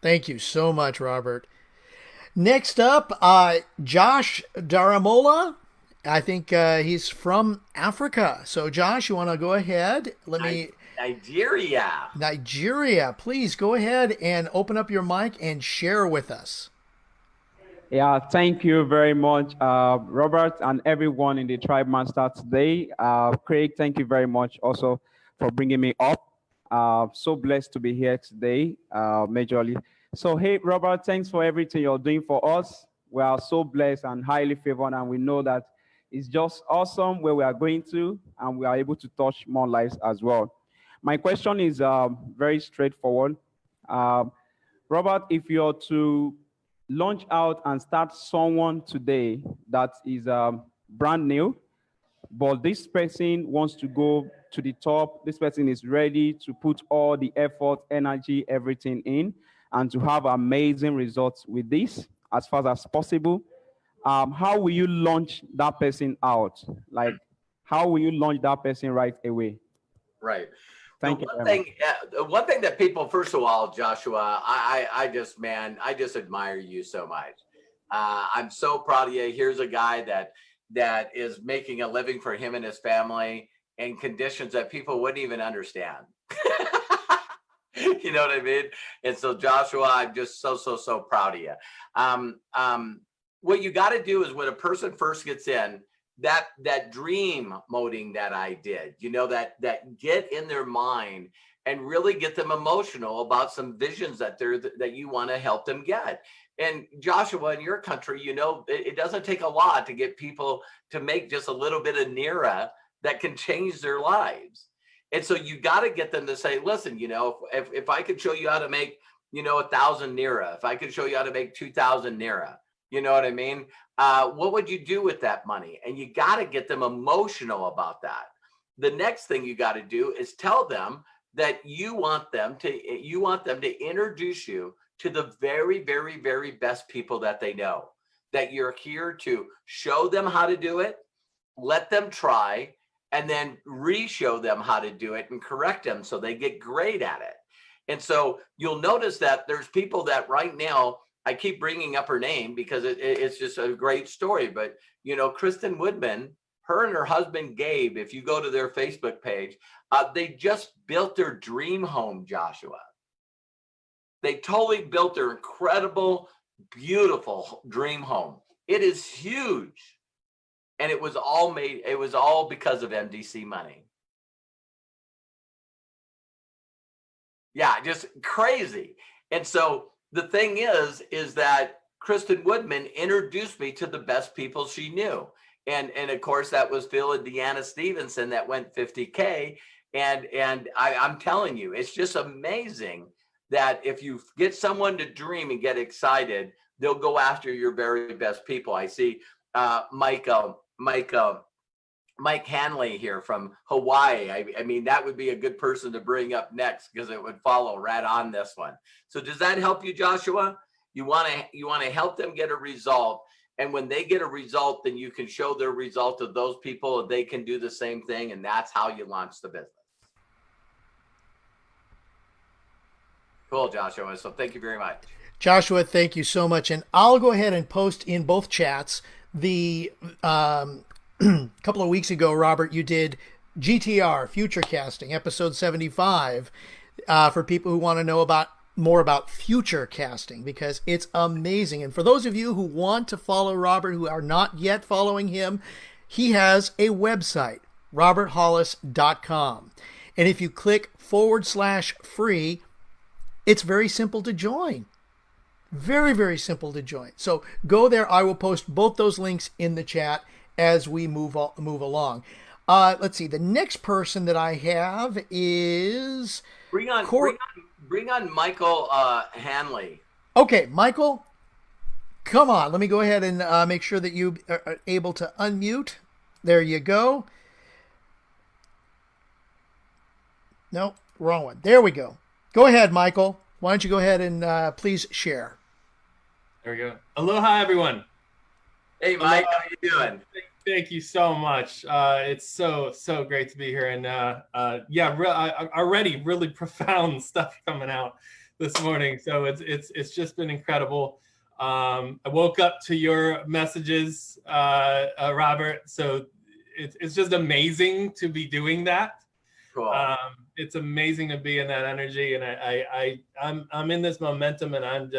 Thank you so much, Robert. Next up, Josh Daramola. I think he's from Africa. So, Josh, you want to go ahead? Nigeria. Nigeria. Please go ahead and open up your mic and share with us. Yeah, thank you very much, Robert, and everyone in the Tribe Master today. Craig, thank you very much also for bringing me up. So blessed to be here today, majorly. So, hey, Robert, thanks for everything you're doing for us. We are so blessed and highly favored, and we know that it's just awesome where we are going to, and we are able to touch more lives as well. My question is very straightforward. Uh, Robert, if you're to launch out and start someone today that is brand new, but this person wants to go to the top. This person is ready to put all the effort, energy, everything in, and to have amazing results with this as fast as possible. How will you launch that person out? Like, how will you launch that person right away? Right. The Thank you one very much. thing, the one thing that people, first of all, Joshua, I just, man, I just admire you so much. I'm so proud of you. Here's a guy that is making a living for him and his family in conditions that people wouldn't even understand. You know what I mean? And so, Joshua, I'm just so proud of you. Um, um, what you got to do is when a person first gets in, that dream moding that I did, that get in their mind and really get them emotional about some visions that you want to help them get. And Joshua, in your country, it doesn't take a lot to get people to make just a little bit of Nira that can change their lives. And so you got to get them to say, listen, if I could show you how to make, 1,000 Nira, if I could show you how to make 2,000 Nira, you know what I mean? What would you do with that money? And you got to get them emotional about that. The next thing you got to do is tell them that you want them to introduce you to the very, very, very best people that they know, that you're here to show them how to do it, let them try, and then re-show them how to do it and correct them so they get great at it. And so you'll notice that there's people that right now, I keep bringing up her name because it's just a great story. But, Kristen Woodman, her and her husband, Gabe, if you go to their Facebook page, they just built their dream home, Joshua. They totally built their incredible, beautiful dream home. It is huge. And it was all because of MDC money. Yeah, just crazy. And so the thing is that Kristen Woodman introduced me to the best people she knew. And of course that was Phil and Deanna Stevenson that went 50K. And I'm telling you, it's just amazing that if you get someone to dream and get excited, they'll go after your very best people. I see Mike Hanley here from Hawaii. I mean, that would be a good person to bring up next because it would follow right on this one. So does that help you, Joshua? You want to help them get a result. And when they get a result, then you can show their result to those people and they can do the same thing. And that's how you launch the business. Cool, Joshua. So thank you very much. Joshua, thank you so much. And I'll go ahead and post in both chats the couple of weeks ago, Robert, you did GTR, Future Casting, episode 75, for people who want to know more about future casting, because it's amazing. And for those of you who want to follow Robert, who are not yet following him, he has a website, roberthollis.com. And if you click /free, it's very simple to join. Very, very simple to join. So go there. I will post both those links in the chat as we move along. Let's see. The next person that I have is bring on Michael Hanley. Okay, Michael, come on. Let me go ahead and make sure that you are able to unmute. There you go. No, wrong one. There we go. Go ahead, Michael. Why don't you go ahead and please share? There we go. Aloha, everyone. Hey, Mike, how you doing? Thank you so much. It's so great to be here, and already really profound stuff coming out. this morning. So it's just been incredible. I woke up to your messages, Robert. So it's just amazing to be doing that. Cool. It's amazing to be in that energy, and I'm in this momentum, and I'm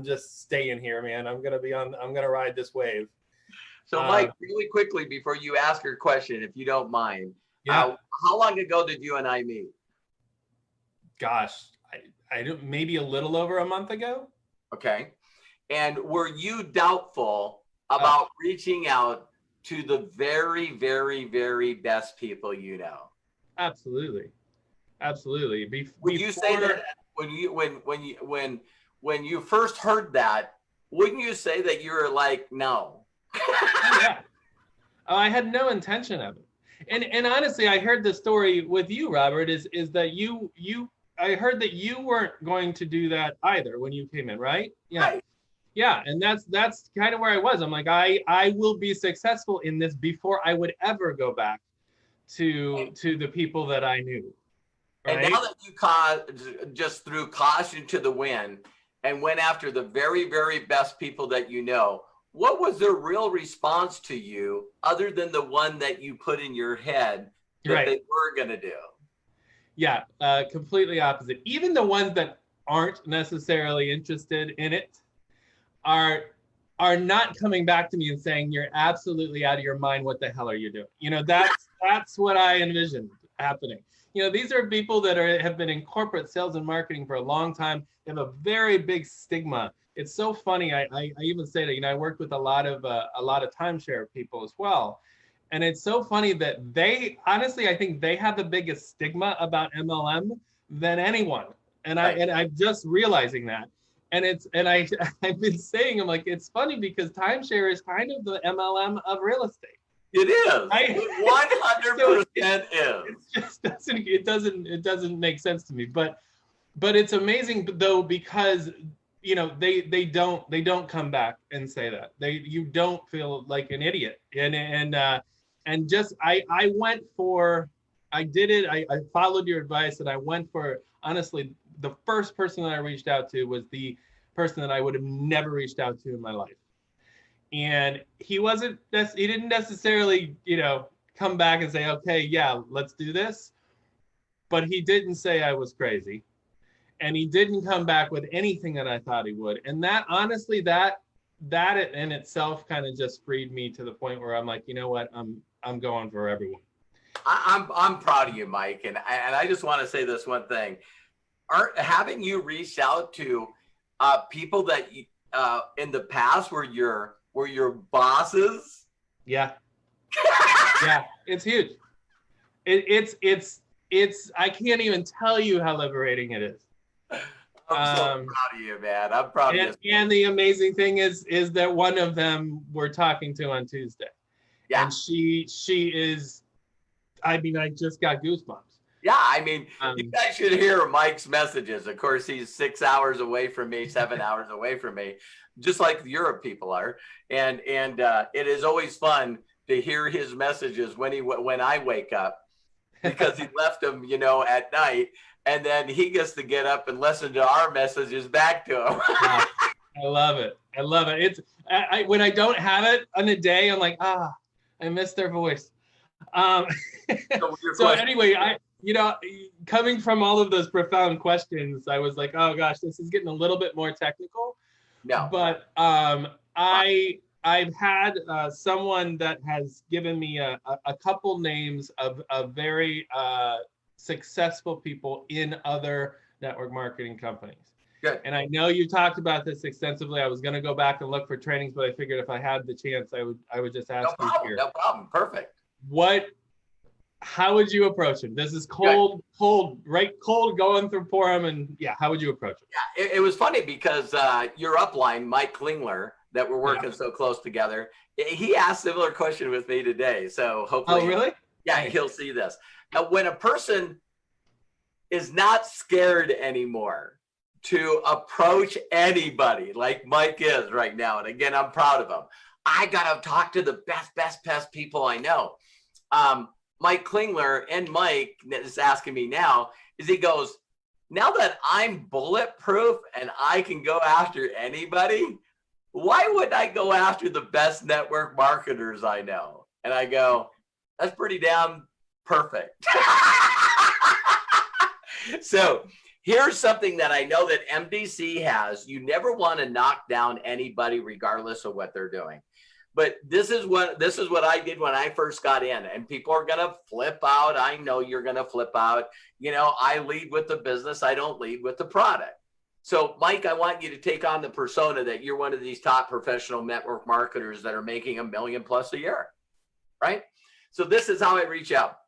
just staying here, man. I'm gonna ride this wave. So Mike, really quickly before you ask your question, if you don't mind, Yeah. how long ago did you and I meet? Gosh, I don't, maybe a little over a month ago. Okay. And were you doubtful about reaching out to the very, very, very best people you know? Absolutely. Would you say that when you first heard that, wouldn't you say that you were like, no? Yeah. I had no intention of it. And honestly, I heard the story with you, Robert, is that I heard that you weren't going to do that either when you came in, right? Yeah. Right. Yeah. And that's kind of where I was. I'm like, I will be successful in this before I would ever go back to the people that I knew. Right? And now that you just threw caution to the wind and went after the very, very best people that you know, what was their real response to you other than the one that you put in your head that they were going to do? Yeah, completely opposite. Even the ones that aren't necessarily interested in it are not coming back to me and saying, you're absolutely out of your mind. What the hell are you doing? You know, that's what I envisioned happening. You know, these are people that have been in corporate sales and marketing for a long time. They have a very big stigma. It's so funny. I even say that, you know, I worked with a lot of timeshare people as well. And it's so funny that they, honestly, I think they have the biggest stigma about MLM than anyone. And I'm just realizing that. And I've been saying, I'm like, it's funny because timeshare is kind of the MLM of real estate. It is. 100% is. It doesn't make sense to me. But it's amazing though, because you know, they don't come back and say that. You don't feel like an idiot. And just I did it. I followed your advice and I went for, honestly, the first person that I reached out to was the person that I would have never reached out to in my life. And he didn't necessarily, you know, come back and say, okay, yeah, let's do this. But he didn't say I was crazy. And he didn't come back with anything that I thought he would. And that, honestly, that in itself kind of just freed me to the point where I'm like, you know what, I'm going for everyone. I'm proud of you, Mike. And I just want to say this one thing. Haven't you reached out to people that in the past were your bosses? Yeah. Yeah, it's huge. It's I can't even tell you how liberating it is. I'm so proud of you, man. I'm proud of you. And the amazing thing is that one of them we're talking to on Tuesday. Yeah. And she is, I mean, I just got goosebumps. Yeah, I mean, you guys should hear Mike's messages. Of course, he's 6 hours away from me, 7 hours away from me, just like the Europe people are. And it is always fun to hear his messages when I wake up, because he left them, you know, at night, and then he gets to get up and listen to our messages back to him. I love it. I love it. It's when I don't have it on a day, I'm like, I miss their voice. So anyway, you know, coming from all of those profound questions, I was like, oh gosh, this is getting a little bit more technical. No. But I've had someone that has given me a couple names of very successful people in other network marketing companies. Good. And I know you talked about this extensively. I was going to go back and look for trainings, but I figured if I had the chance, I would just ask you here. No problem. Perfect. How would you approach him? This is cold going through Purim, and yeah, how would you approach him? Yeah, it was funny because your upline, Mike Klingler, that we're working so close together, he asked a similar question with me today. So hopefully, oh really? Yeah, he'll see this. Now, when a person is not scared anymore to approach anybody like Mike is right now, and again, I'm proud of him. I gotta talk to the best people I know. Mike Klingler and Mike is asking me now, he goes, now that I'm bulletproof and I can go after anybody, why would I go after the best network marketers I know? And I go, that's pretty damn perfect. So here's something that I know that MDC has. You never want to knock down anybody regardless of what they're doing. But this is what I did when I first got in, and people are going to flip out. I know you're going to flip out. You know, I lead with the business. I don't lead with the product. So, Mike, I want you to take on the persona that you're one of these top professional network marketers that are making $1 million+ a year, right? So this is how I reach out.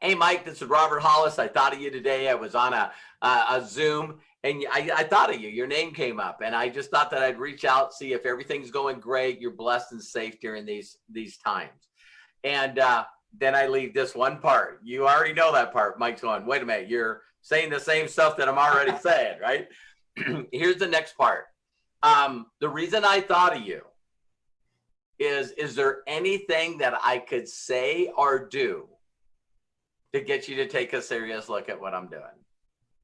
Hey, Mike, this is Robert Hollis. I thought of you today. I was on a Zoom, and I thought of you. Your name came up, and I just thought that I'd reach out, see if everything's going great. You're blessed and safe during these times. And then I leave this one part. You already know that part. Mike's going, wait a minute, you're saying the same stuff that I'm already saying, right? Here's the next part. The reason I thought of you is there anything that I could say or do to get you to take a serious look at what I'm doing?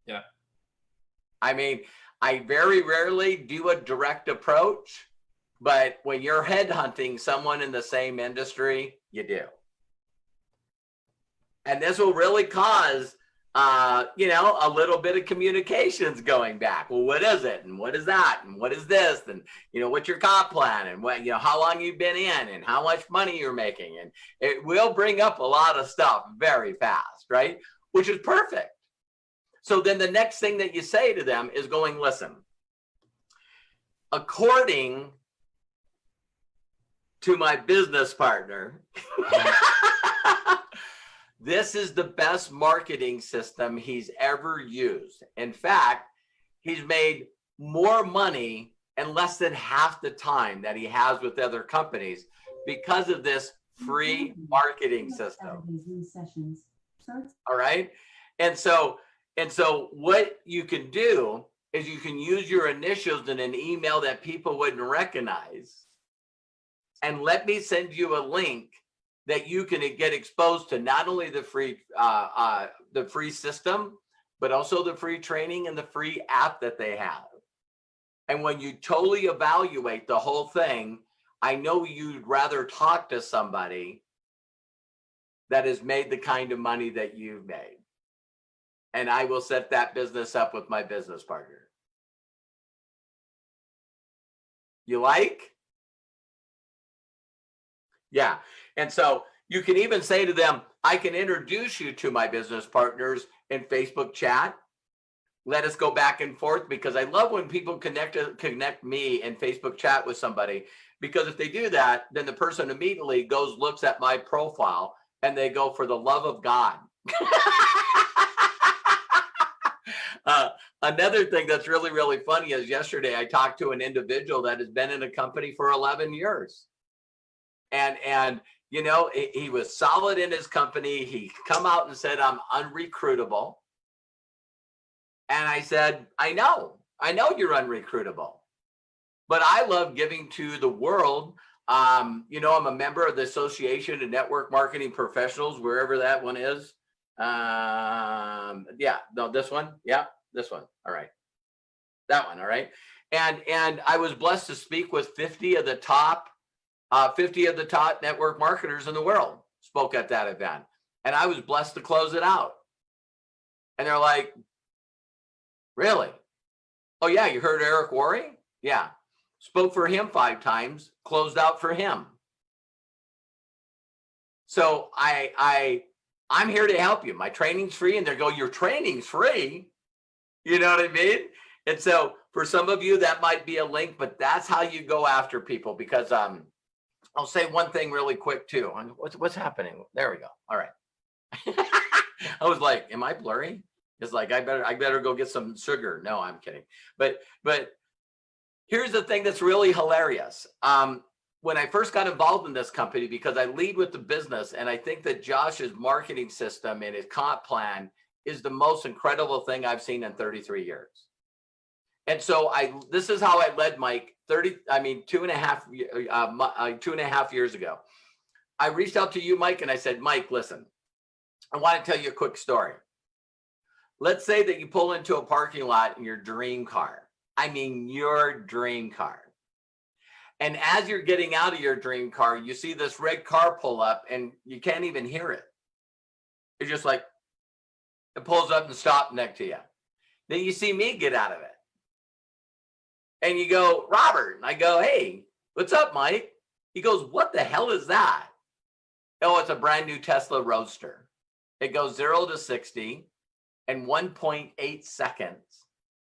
Yeah. I mean, I very rarely do a direct approach, but when you're headhunting someone in the same industry, you do. And this will really cause, you know, a little bit of communications going back. Well, what is it? And what is that? And what is this? And, you know, what's your comp plan? And what, you know, how long you've been in and how much money you're making. And it will bring up a lot of stuff very fast, right? Which is perfect. So then the next thing that you say to them is going, listen, according to my business partner, this is the best marketing system he's ever used. In fact, he's made more money in less than half the time that he has with other companies because of this free marketing system. All right. And so what you can do is you can use your initials in an email that people wouldn't recognize. And let me send you a link that you can get exposed to not only the free system, but also the free training and the free app that they have. And when you totally evaluate the whole thing, I know you'd rather talk to somebody that has made the kind of money that you've made. And I will set that business up with my business partner. You like? Yeah. And so you can even say to them, I can introduce you to my business partners in Facebook chat. Let us go back and forth, because I love when people connect me in Facebook chat with somebody, because if they do that, then the person immediately looks at my profile and they go, for the love of God. Another thing that's really, really funny is yesterday I talked to an individual that has been in a company for 11 years. And you know, he was solid in his company. He come out and said, I'm unrecruitable. And I said, I know you're unrecruitable, but I love giving to the world. You know, I'm a member of the Association of Network Marketing Professionals, wherever that one is. Yeah, no, this one. Yeah, this one. All right. That one. All right. And I was blessed to speak with 50 of the top network marketers in the world spoke at that event. And I was blessed to close it out. And they're like, really? Oh yeah, you heard Eric Worre? Yeah. Spoke for him 5 times, closed out for him. So I'm here to help you. My training's free. And they go, your training's free? You know what I mean? And so for some of you, that might be a link, but that's how you go after people, because I'll say one thing really quick too. What's happening? There we go. All right. I was like, am I blurry? It's like, I better go get some sugar. No, I'm kidding. But here's the thing that's really hilarious. When I first got involved in this company, because I lead with the business, and I think that Josh's marketing system and his comp plan is the most incredible thing I've seen in 33 years. And so this is how I led Mike 2.5 years ago. I reached out to you, Mike, and I said, Mike, listen, I want to tell you a quick story. let's say that you pull into a parking lot in your dream car. I mean, your dream car. And as you're getting out of your dream car, you see this red car pull up and you can't even hear it. It's just like, it pulls up and stops next to you. Then you see me get out of it. And you go, Robert. And I go, hey, what's up, Mike? He goes, what the hell is that? Oh, it's a brand new Tesla Roadster. It goes 0 to 60 in 1.8 seconds.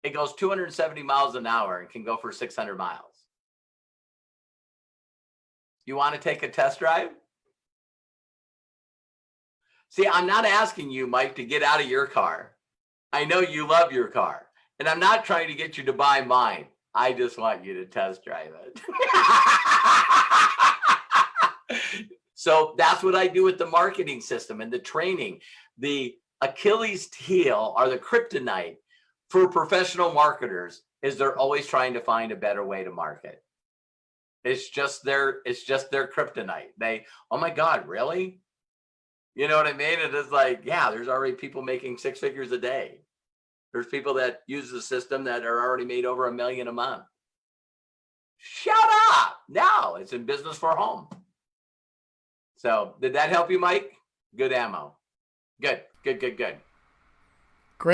It goes 270 miles an hour and can go for 600 miles. You want to take a test drive? See, I'm not asking you, Mike, to get out of your car. I know you love your car. And I'm not trying to get you to buy mine. I just want you to test drive it. So that's what I do with the marketing system and the training. The Achilles heel or the kryptonite for professional marketers is they're always trying to find a better way to market. It's just their kryptonite. They, oh my God, really? You know what I mean? It is like, yeah, there's already people making 6 figures a day. There's people that use the system that are already made over $1 million a month. Shut up. No, it's in business for home. So did that help you, Mike? Good ammo. Good, good, good, good.